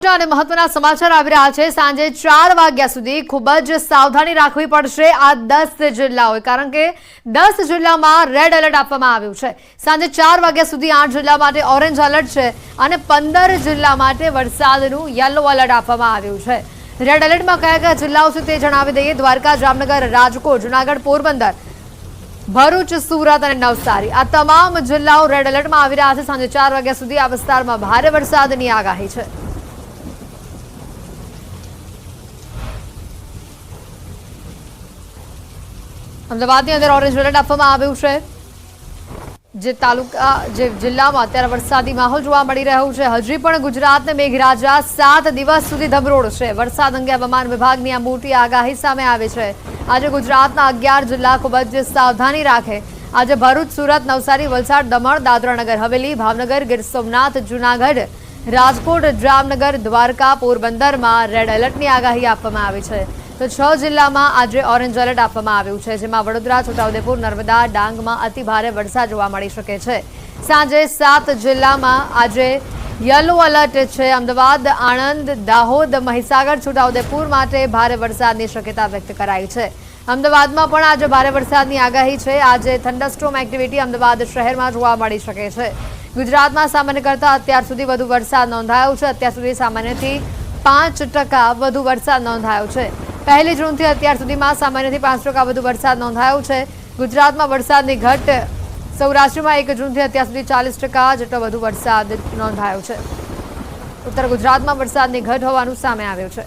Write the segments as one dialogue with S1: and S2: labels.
S1: મોટા અને મહત્વના સમાચાર આવી રહ્યા છે। સાંજે 4 વાગ્યા સુધી ખૂબ જ સાવધાની રાખવી પડશે આ 10 જિલ્લાઓએ, કારણ કે 10 જિલ્લામાં રેડ એલર્ટ આપવામાં આવ્યું છે। સાંજે 4 વાગ્યા સુધી 8 જિલ્લા માટે ઓરેન્જ એલર્ટ છે અને 15 જિલ્લા માટે વરસાદનું યલો એલર્ટ આપવામાં આવ્યું છે। રેડ એલર્ટમાં કયા કયા જિલ્લાઓ છે તે જણાવી દઈએ। દ્વારકા, જામનગર, રાજકોટ, જૂનાગઢ, પોરબંદર, ભરૂચ, સુરત અને નવસારી આ તમામ જિલ્લાઓ રેડ એલર્ટમાં આવી રહ્યા છે। સાંજે 4 વાગ્યા સુધી આ વિસ્તારમાં ભારે વરસાદની આગાહી છે। અમદાવાદની અંદર ઓરેન્જ એલર્ટ આપવામાં આવ્યું છે। જે તાલુકા જે જિલ્લામાં અત્યારે વરસાદી માહોલ જોવા મળી રહ્યો છે। હજી પણ ગુજરાતને મેઘરાજા 7 દિવસ સુધી ધમરોળશે। વરસાદ અંગે હવામાન વિભાગની આ મોટી આગાહી સામે આવી છે। આજે ગુજરાતના 11 જિલ્લા ખૂબ જ સાવધાની રાખે। આજે ભરૂચ, સુરત, નવસારી, વલસાડ, દમણ, દાદરા નગર હવેલી, ભાવનગર, ગીર સોમનાથ, જૂનાગઢ, રાજકોટ, જામનગર, દ્વારકા, પોરબંદરમાં રેડ એલર્ટની આગાહી આપવામાં આવી છે। તો 6 જિલ્લામાં આજે ઓરેન્જ એલર્ટ આપવામાં આવ્યું છે, જેમાં વડોદરા, છોટાઉદેપુર, નર્મદા, ડાંગમાં અતિ ભારે વરસાદ જોવા મળી શકે છે। સાંજે 7 જિલ્લામાં આજે યલો એલર્ટ છે। અમદાવાદ, આણંદ, દાહોદ, મહીસાગર, છોટાઉદેપુર માટે ભારે વરસાદની શક્યતા વ્યક્ત કરાઈ છે। અમદાવાદમાં પણ આજે ભારે વરસાદની આગાહી છે। આજે થંડરસ્ટોર્મ એક્ટિવિટી અમદાવાદ શહેરમાં જોવા મળી શકે છે। ગુજરાતમાં સામાન્ય કરતાં અત્યાર સુધી વધુ વરસાદ નોંધાયો છે। અત્યાર સુધી સામાન્યથી 5% વધુ વરસાદ નોંધાયો છે। 1 જૂનથી અત્યાર સુધીમાં સામાન્યથી 5% વધુ વરસાદ નોંધાયો છે। ગુજરાતમાં વરસાદની ઘટ સૌરાષ્ટ્રમાં 1 જૂનથી અત્યાર સુધી 40% જેટલો વધુ વરસાદ નોંધાયો છે। ઉત્તર ગુજરાતમાં વરસાદની ઘટ હોવાનું સામે આવ્યું છે।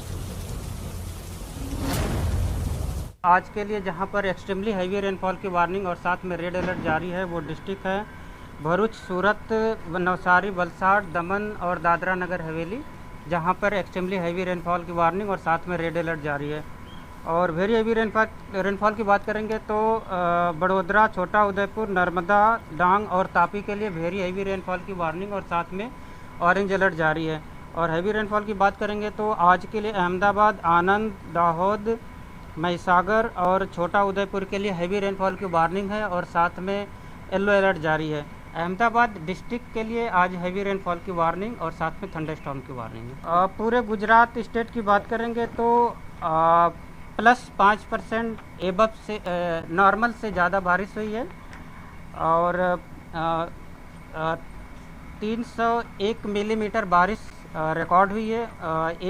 S2: आज के लिए जहां पर एक्सट्रीमली हैवी रेनफॉल की वार्निंग और साथ में रेड अलर्ट जारी है वो डिस्ट्रिक्ट है भरूच, सूरत, नवसारी, वलसाड़, दमन और दादरा नगर हवेली, जहां पर एक्सट्रीमली हैवी रेनफॉल की वार्निंग और साथ में रेड अलर्ट जारी है। और वेरी हैवी रेनफॉल की बात करेंगे तो बड़ोदरा, छोटा उदयपुर, नर्मदा, डांग और तापी के लिए वेरी हैवी रेनफॉल की वार्निंग और साथ में ऑरेंज अलर्ट जारी है। और हैवी रेनफॉल की बात करेंगे तो आज के लिए अहमदाबाद, आनंद, दाहोद, महीसागर और छोटा उदयपुर के लिए हैवी रेनफॉल की वार्निंग है और साथ में येलो अलर्ट जारी है। अहमदाबाद डिस्ट्रिक्ट के लिए आज हैवी रेनफॉल की वार्निंग और साथ में थंडरस्टॉर्म की वार्निंग है। पूरे गुजरात स्टेट की बात करेंगे तो +5% एबव से नॉर्मल से ज़्यादा बारिश हुई है और 301 मिलीमीटर बारिश रिकॉर्ड हुई है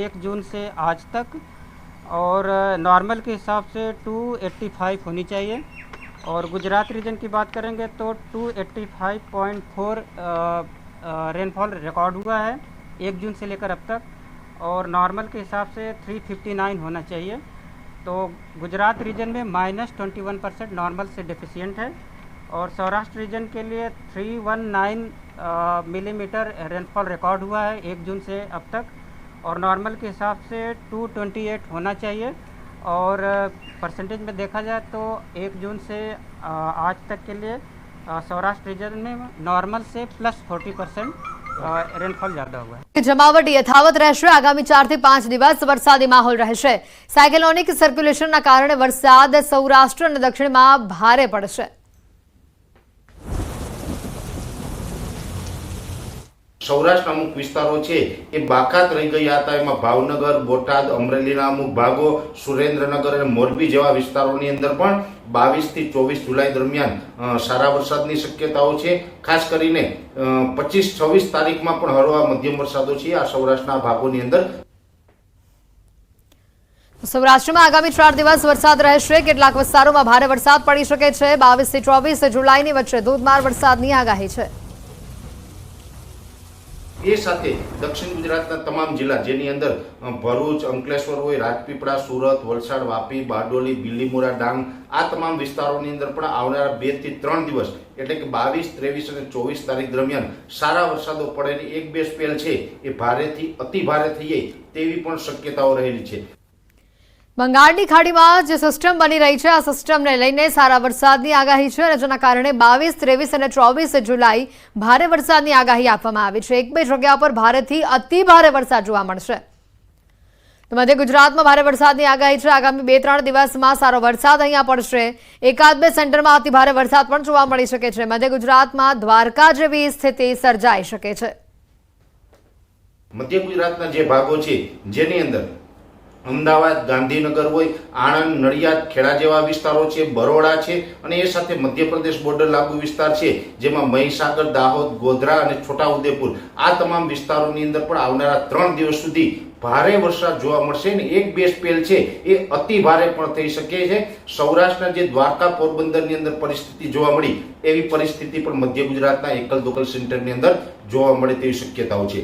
S2: 1 जून से आज तक। और नॉर्मल के हिसाब से 285 होनी चाहिए। और गुजरात रीजन की बात करेंगे तो 285.4 रेनफॉल रिकॉर्ड हुआ है 1 जून से लेकर अब तक। और नॉर्मल के हिसाब से 359 होना चाहिए। तो गुजरात रीजन में -21% नॉर्मल से डेफिशिएंट है। और सौराष्ट्र रीजन के लिए 319 मिलीमीटर रेनफॉल रिकॉर्ड हुआ है 1 जून से अब तक। और नॉर्मल के हिसाब से 228 होना चाहिए। और परसेंटेज में देखा जाए तो 1 जून से आज तक के लिए सौराष्ट्र रीजन में नॉर्मल से +40% रेनफॉल ज़्यादा हुआ है।
S1: जमावट यथावत રહેશે। આગામી 4 થી 5 દિવસ વરસાદી માહોલ રહેશે। સાયક્લોનિક સર્ક્યુલેશનના કારણે વરસાદ સૌરાષ્ટ્ર અને દક્ષિણમાં ભારે પડશે।
S3: સૌરાષ્ટ્રના અમુક વિસ્તારો છે એ બાકાત રહી ગયા હતા। એમાં ભાવનગર, બોટાદ, અમરેલીના અમુક ભાગો, સુરેન્દ્રનગર અને મોરબી જેવા વિસ્તારોની અંદર પણ 22 થી 24 જુલાઈ દરમિયાન સારા વરસાદની શક્યતાઓ છે। ખાસ કરીને 25-26 તારીખમાં પણ હળવા મધ્યમ વરસાદો છે આ સૌરાષ્ટ્રના ભાગોની અંદર।
S1: સૌરાષ્ટ્રમાં આગામી 4 દિવસ વરસાદ રહેશે। કેટલાક વિસ્તારોમાં ભારે વરસાદ પડી શકે છે। 22 થી 24 જુલાઈની વચ્ચે ધોધમાર વરસાદની આગાહી છે।
S3: એ સાથે દક્ષિણ ગુજરાતના તમામ જિલ્લા જેની અંદર ભરૂચ, અંકલેશ્વર હોય, રાજપીપળા, સુરત, વલસાડ, વાપી, બારડોલી, બિલીમોરા, ડાંગ આ તમામ વિસ્તારોની અંદર પણ આવનારા 2 થી 3 દિવસ એટલે કે 22, 23 અને 24 તારીખ દરમિયાન સારા વરસાદો પડેની 1-2 સ્પેલ છે એ ભારેથી અતિ ભારે થઈ જાય તેવી પણ શક્યતાઓ રહેલી છે।
S1: બંગાળની ખાડીમાં જે સિસ્ટમ બની રહી છે આ સિસ્ટમને લઈને સારા વરસાદની આગાહી છે અને જેના કારણે 22, 23 અને 24 જુલાઈ ભારે વરસાદની આગાહી આપવામાં આવી છે। 1-2 જગ્યા પર ભારેથી અતિ ભારે વરસાદ જોવા મળશે। તો મધ્ય ગુજરાતમાં ભારે વરસાદની આગાહી છે। આગામી 2-3 દિવસમાં સારો વરસાદ અહીંયા પડશે। 1-2 સેન્ટરમાં અતિ ભારે વરસાદ પણ જોવા મળી શકે છે। મધ્ય ગુજરાતમાં દ્વારકા જેવી સ્થિતિ સર્જાઈ શકે છે।
S3: મધ્ય ગુજરાતના જે ભાગો છે જેની અંદર અમદાવાદ, ગાંધીનગર હોય, આણંદ, નડિયાદ, ખેડા જેવા વિસ્તારો છે, બરોડા છે અને એ સાથે મધ્યપ્રદેશ બોર્ડર લાગુ વિસ્તાર છે જેમાં મહીસાગર, દાહોદ, ગોધરા અને છોટાઉદેપુર આ તમામ વિસ્તારોની અંદર પણ આવનારા 3 દિવસ સુધી ભારે વરસાદ જોવા મળશે ને એક બે સ્પેલ છે એ અતિ ભારે પણ થઈ શકે છે. સૌરાષ્ટ્રના જે દ્વારકા, પોરબંદરની અંદર પરિસ્થિતિ જોવા મળી એવી પરિસ્થિતિ પણ મધ્ય ગુજરાતના એકલ દોકલ સેન્ટરની અંદર જોવા મળે તેવી શક્યતાઓ છે.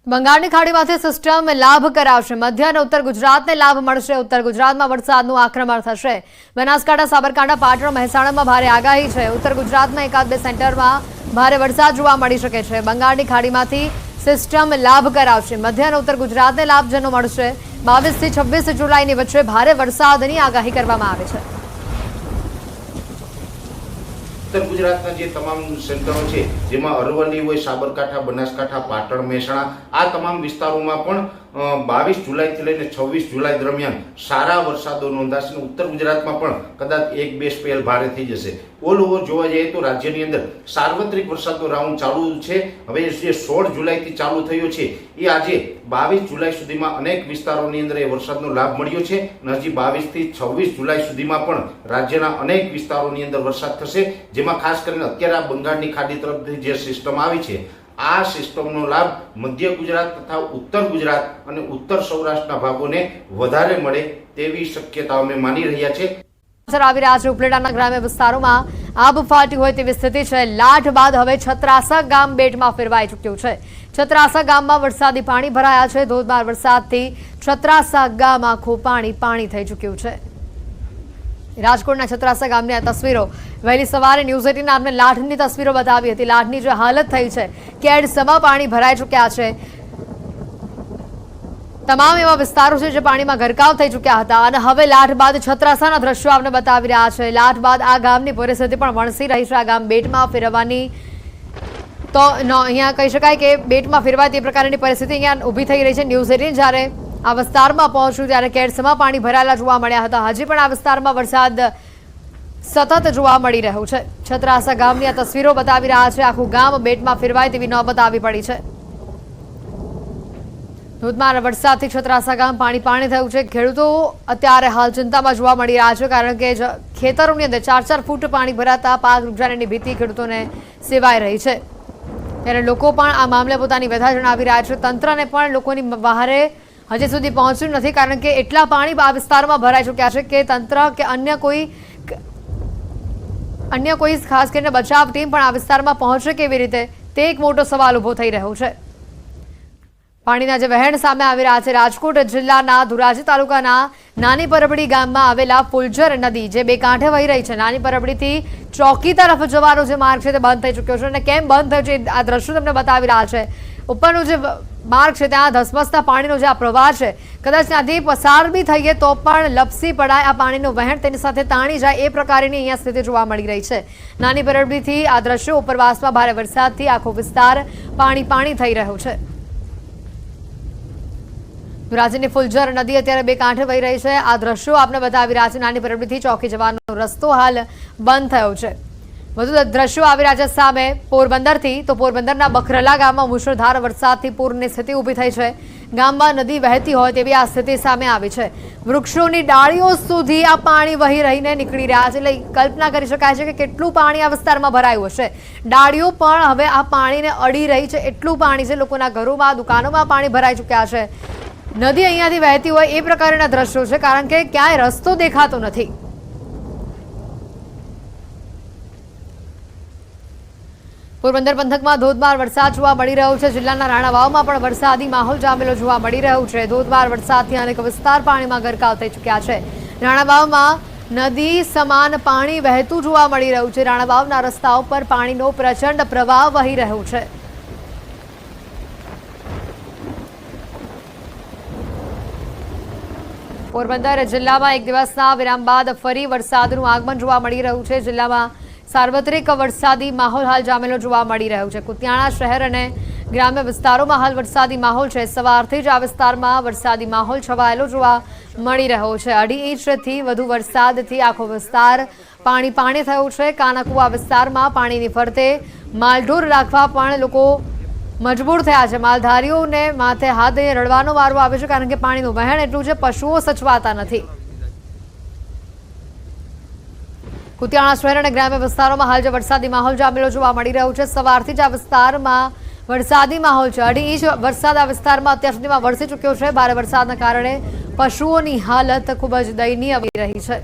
S1: બંગાળની ખાડીમાંથી સિસ્ટમ લાભ કરાવશે. મધ્ય અને ઉત્તર ગુજરાતને લાભ મળશે. ઉત્તર ગુજરાતમાં વરસાદનું આક્રમણ થશે. બનાસકાંઠા, સાબરકાંઠા, પાટણ, મહેસાણામાં ભારે આગાહી છે. ઉત્તર ગુજરાતમાં એકાદ બે સેન્ટરમાં ભારે વરસાદ જોવા મળી શકે છે. બંગાળની ખાડીમાંથી સિસ્ટમ લાભ કરાવશે. મધ્ય અને ઉત્તર ગુજરાતને લાભ જેનો મળશે. 22 થી 26 જુલાઈની વચ્ચે ભારે વરસાદની આગાહી કરવામાં આવી છે.
S3: ઉત્તર ગુજરાતના જે તમામ સેન્ટરો છે જેમાં અરવલ્લી હોય, સાબરકાંઠા, બનાસકાંઠા, પાટણ, મહેસાણા આ તમામ વિસ્તારોમાં પણ 22 જુલાઈથી લઈને 26 જુલાઈ દરમિયાન સારા વરસાદો નોંધાશે. ઉત્તર ગુજરાતમાં પણ કદાચ એક બે સ્પેલ ભારે થઈ જશે. ઓલ ઓવર જોવા જઈએ તો રાજ્યની અંદર સાર્વત્રિક વરસાદનો રાઉન્ડ ચાલુ છે. હવે જે 16 જુલાઈથી ચાલુ થયો છે એ આજે 22 જુલાઈ સુધીમાં અનેક વિસ્તારોની અંદર એ વરસાદનો લાભ મળ્યો છે અને હજી 22 થી 26 જુલાઈ સુધીમાં પણ રાજ્યના અનેક વિસ્તારોની અંદર વરસાદ થશે. જેમાં ખાસ કરીને અત્યારે આ બંગાળની ખાડી તરફથી જે સિસ્ટમ આવી છે આ સિસ્ટમનો લાભ મધ્ય ગુજરાત તથા ઉત્તર ગુજરાત અને ઉત્તર સૌરાષ્ટ્રના ભાગોને વધારે મળે તેવી શક્યતાઓ અમે માની રહ્યા છે.
S1: આવી રહ્યા છે. ઉપલેટાના ગ્રામ્ય વિસ્તારોમાં આબ ફાટી હોય તેવી સ્થિતિ છે. લાઠ બાદ હવે છત્રાસા ગામ બેટમાં ફેરવાઈ ચૂક્યું છે. છત્રાસા ગામમાં વરસાદી પાણી ભરાયા છે. ધોધમાર વરસાદથી છત્રાસા ગામ આખું પાણી થઈ ચૂક્યું છે. રાજકોટના છત્રાસા ગામની આ તસવીરો વહેલી સવારે ન્યૂઝ 18 આપને લાઠની તસવીરો બતાવી હતી. લાઠની જે હાલત થઈ છે, કેડસમાં પાણી ભરાઈ ચૂક્યા છે. તમામ એવા વિસ્તારો છે જે પાણીમાં ગરકાવ થઈ ચૂક્યા હતા અને હવે લાઠ બાદ છત્રાસાના દ્રશ્યો આપને બતાવી રહ્યા છે. લાઠ બાદ આ ગામની પરિસ્થિતિ પણ વણસી રહી છે. આ ગામ બેટમાં ફેરવવાની તો અહીંયા કહી શકાય કે બેટમાં ફેરવાય તે પ્રકારની પરિસ્થિતિ અહીંયા ઊભી થઈ રહી છે. ન્યૂઝ 18 જ્યારે આ વિસ્તારમાં પહોંચ્યું ત્યારે કેડસમાં પાણી ભરાયેલા જોવા મળ્યા હતા. હજી પણ આ વિસ્તારમાં વરસાદ સતત જોવા મળી રહ્યું છે. છત્રાસા ગામની આ તસવીરો બતાવી રહ્યા છે. આખું ગામ બેટમાં ફેરવાય તેવી નોબત આવી પડી છે. ધોધમાર વરસાદથી છત્રાસા ગામ પાણી થયું છે. ખેડૂતો અત્યારે હાલ ચિંતામાં જોવા મળી રહ્યા છે કારણ કે ખેતરોની અંદર 4-4 ફૂટ પાણી ભરાતા પાક નુકસાનીની ભીતિ ખેડૂતોને સેવાઈ રહી છે. ત્યારે લોકો પણ આ મામલે પોતાની વ્યથા જણાવી રહ્યા છે. તંત્રને પણ લોકોની બહારે હજી સુધી પહોંચ્યું નથી કારણ કે એટલા પાણી આ વિસ્તારમાં ભરાઈ ચૂક્યા છે કે તંત્ર કે અન્ય કોઈ ખાસ કરીને બચાવ ટીમ પણ આ વિસ્તારમાં પહોંચે કેવી રીતે તે એક મોટો સવાલ ઊભો થઈ રહ્યો છે. પાણીના જે વહેણ સામે આવી રહ્યા છે. રાજકોટ જિલ્લાના ધોરાજી તાલુકાના નાની પરબડી ગામમાં આવેલા ફુલઝર નદી જે બે કાંઠે વહી રહી છે. નાની પરબડીથી ચોકી તરફ જવાનો જે માર્ગ છે તે બંધ થઈ ચૂક્યો છે અને કેમ બંધ થયો છે આ દ્રશ્યો તમને બતાવી રહ્યા છે. ઉપરનો જે માર્ગ છે ત્યાં ધસમસતા પાણીનો જે આ પ્રવાહ છે કદાચ ત્યાંથી પસાર બી થઈએ તો પણ લપસી પડાય આ પાણીનું વહેણ તેની સાથે તાણી જાય એ પ્રકારની અહીંયા સ્થિતિ જોવા મળી રહી છે. નાની પરબડીથી આ દ્રશ્યો ઉપરવાસમાં ભારે વરસાદથી આખો વિસ્તાર પાણી થઈ રહ્યો છે. ધોરાજીની ફુલઝર નદી અત્યારે બે કાંઠે વહી રહી છે. આ દ્રશ્યો આપને બતાવી રહ્યા છે. નાની પરબડીથી ચોકી જવાનો રસ્તો હાલ બંધ થયો છે. વધુ દ્રશ્યો આવી રહ્યા છે સામે પોરબંદરથી. તો પોરબંદરના બખરલા ગામમાં મુશળધાર વરસાદથી પૂરની સ્થિતિ ઊભી થઈ છે. ગામમાં નદી વહેતી હોય તેવી આ સ્થિતિ સામે આવી છે. વૃક્ષોની ડાળીઓ સુધી આ પાણી વહી રહીને નીકળી રહ્યા છે. એટલે કલ્પના કરી શકાય છે કે કેટલું પાણી આ વિસ્તારમાં ભરાયું હશે. ડાળીઓ પણ હવે આ પાણીને અડી રહી છે. એટલું પાણી છે. લોકોના ઘરોમાં, દુકાનોમાં પાણી ભરાઈ ચૂક્યા છે. નદી અહીંયાથી વહેતી હોય એ પ્રકારના દ્રશ્યો છે કારણ કે ક્યાંય રસ્તો દેખાતો નથી. પોરબંદર પંથકમાં ધોધમાર વરસાદ જોવા મળી રહ્યો છે. જિલ્લાના રાણાવાવમાં પણ વરસાદી માહોલ જામેલો જોવા મળી રહ્યો છે. ધોધમાર વરસાદથી અનેક વિસ્તાર પાણીમાં ગરકાવ થઈ ચૂક્યા છે. રાણાવાવમાં નદી સમાન પાણી વહેતું જોવા મળી રહ્યું છે. રાણાવાવના રસ્તાઓ પર પાણીનો પ્રચંડ પ્રવાહ વહી રહ્યો છે. પોરબંદર જિલ્લામાં એક દિવસના વિરામ બાદ ફરી વરસાદનું આગમન જોવા મળી રહ્યું છે. જિલ્લામાં સાર્વત્રિક વરસાદી માહોલ હાલ જામેલો જોવા મળી રહ્યો છે. કુતિયાણા શહેર અને ગ્રામ્ય વિસ્તારોમાં હાલ વરસાદી માહોલ છે. સવારથી જ આ વિસ્તારમાં વરસાદી માહોલ છવાયેલો જોવા મળી રહ્યો છે. 2.5 ઇંચથી વધુ વરસાદથી આખો વિસ્તાર પાણી થયો છે. કાનાકુવા વિસ્તારમાં પાણીની ફરતે માલઢોર રાખવા પણ લોકો મજબૂર થયા છે। માલધારીઓને માથે હાથ દઈને રડવાનો વારો આવે છે, કારણ કે પાણીનું વહેણ એટલું છે, પશુઓ સચવાતા નથી। કુતિયાણા શહેર અને ગ્રામ્ય વિસ્તારોમાં હાલ જે વરસાદી માહોલ જામેલો જોવા મળી રહ્યો છે। સવારથી જ આ વિસ્તારમાં વરસાદી માહોલ છે। 2.5 ઇંચ વરસાદ આ વિસ્તારમાં અત્યાર સુધીમાં વરસી ચૂક્યો છે। ભારે વરસાદના કારણે પશુઓની હાલત ખૂબ જ દયનીય બની રહી છે।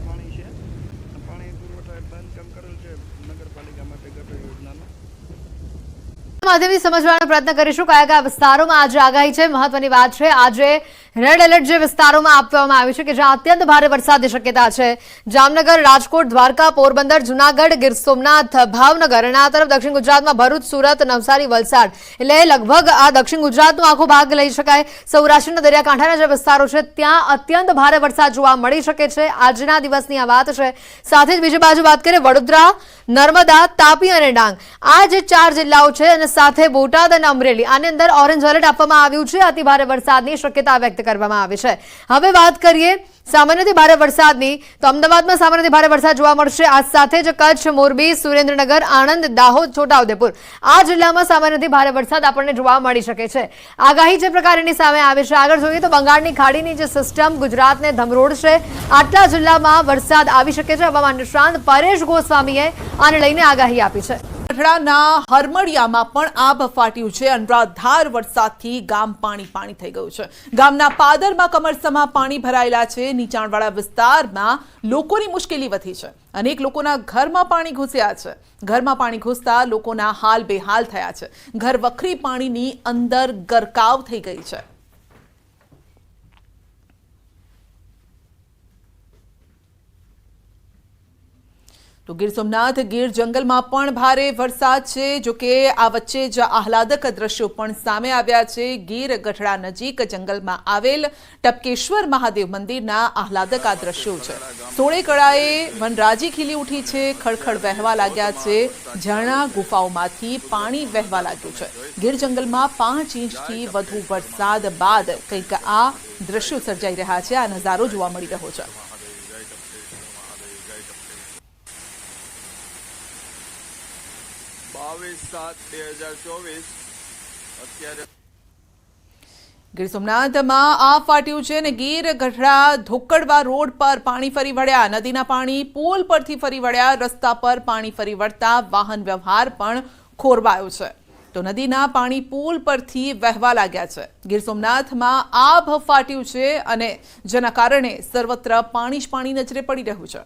S1: માધ્યમથી સમજવાનો પ્રયત્ન કરીશું કયા કયા વિસ્તારોમાં આજે આગાહી છે। મહત્વની વાત છે, આજે રેડ એલર્ટ જે વિસ્તારોમાં આપવામાં આવ્યું છે કે જ્યાં અત્યંત ભારે વરસાદની શક્યતા છે। જામનગર, રાજકોટ, દ્વારકા, પોરબંદર, જૂનાગઢ, ગીર સોમનાથ, ભાવનગર અને આ તરફ દક્ષિણ ગુજરાતમાં ભરૂચ, સુરત, નવસારી, વલસાડ, એટલે લગભગ આ દક્ષિણ ગુજરાતનો આખો ભાગ લઈ શકાય। સૌરાષ્ટ્રના દરિયાકાંઠાના જે વિસ્તારો છે ત્યાં અત્યંત ભારે વરસાદ જોવા મળી શકે છે। આજના દિવસની આ વાત છે। સાથે જ બીજી બાજુ વાત કરીએ વડોદરા, નર્મદા, તાપી અને ડાંગ, આ જે 4 જિલ્લાઓ છે અને સાથે બોટાદ અને અમરેલી, આની અંદર ઓરેન્જ એલર્ટ આપવામાં આવ્યું છે। અતિ ભારે વરસાદની શક્યતા વ્યક્ત કરવામાં આવી છે। હવે વાત કરીએ સામાન્યથી ભારે વરસાદની, તો અમદાવાદમાં સામાન્યથી ભારે વરસાદ જોવા મળશે। આ સાથે જ કચ્છ, મોરબી, સુરેન્દ્રનગર, આણંદ, દાહોદ, છોટાઉદેપુર, આ જિલ્લામાં સામાન્યથી ભારે વરસાદ આપણને જોવા મળી શકે છે। આગાહી જે પ્રકારની સામે આવી છે, આગળ જોઈએ તો બંગાળની ખાડીની જે સિસ્ટમ ગુજરાતને ધમરોડશે, આટલા જિલ્લામાં વરસાદ આવી શકે છે। હવામાન નિષ્ણાંત પરેશ ગોસ્વામીએ આને લઈને આગાહી આપી છે।
S4: ગઢડાના હરમડિયામાં પણ આભ ફાટ્યું છે। અનરાધાર વરસાદથી ગામ પાણી થઈ ગયું છે। ગામના પાદરમાં કમરસમાં પાણી ભરાયેલા છે। નીચાણવાળા વિસ્તારમાં લોકોની મુશ્કેલી વધી છે। અનેક લોકોના ઘરમાં પાણી ઘૂસ્યા છે। ઘરમાં પાણી ઘૂસતા લોકોના હાલ બેહાલ થયા છે। ઘર વખરી પાણીની અંદર ગરકાવ થઈ ગઈ છે। તો ગીર સોમનાથ ગીર જંગલમાં પણ ભારે વરસાદ છે। જો કે આ વચ્ચે જ આહલાદક દ્રશ્યો પણ સામે આવ્યા છે। ગીર ગઢડા નજીક જંગલમાં આવેલ ટપકેશ્વર મહાદેવ મંદિરના આહલાદક આ દ્રશ્યો છે। સોળે કળાએ વનરાજી ખીલી ઉઠી છે। ખળખળ વહેવા લાગ્યા છે। ઝરણા ગુફાઓમાંથી પાણી વહેવા લાગ્યું છે। ગીર જંગલમાં 5 ઇંચથી વધુ વરસાદ બાદ કંઈક આ દ્રશ્યો સર્જાઈ રહ્યા છે। આ નજારો જોવા મળી રહ્યો છે। ગીર સોમનાથમાં આ ફાટ્યું છે અને ગીર ગઢડા ધોકડવા રોડ પર પાણી ફરી વળ્યા। નદીના પાણી પુલ પરથી ફરી વળ્યા। રસ્તા પર પાણી ફરી વળતા વાહન વ્યવહાર પણ ખોરવાયો છે। તો નદીના પાણી પુલ પરથી વહેવા લાગ્યા છે। ગીર સોમનાથમાં આભ ફાટ્યું છે અને જેના કારણે સર્વત્ર પાણી જ પાણી નજરે પડી રહ્યું છે।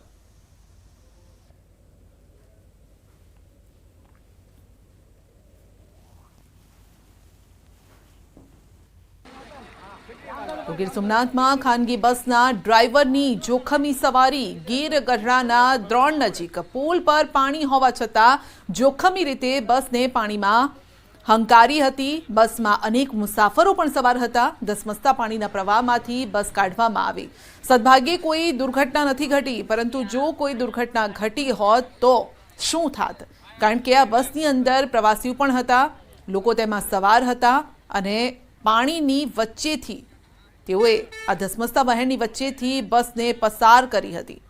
S4: તો ગીર સોમનાથમાં ખાનગી બસના ડ્રાઈવરની જોખમી સવારી। ગીર ગઢડાના દ્રોણ નજીક પુલ પર પાણી હોવા છતાં જોખમી રીતે બસને પાણીમાં હંકારી હતી। બસમાં અનેક મુસાફરો પણ સવાર હતા। ધસમસતા પાણીના પ્રવાહમાંથી બસ કાઢવામાં આવી। સદભાગ્યે કોઈ દુર્ઘટના નથી ઘટી, પરંતુ જો કોઈ દુર્ઘટના ઘટી હોત તો શું થાત? કારણ કે આ બસની અંદર પ્રવાસીઓ પણ હતા, લોકો તેમાં સવાર હતા અને પાણીની વચ્ચેથી તેઓએ આ ધસમસતા વહેણની વચ્ચેથી બસને પસાર કરી હતી।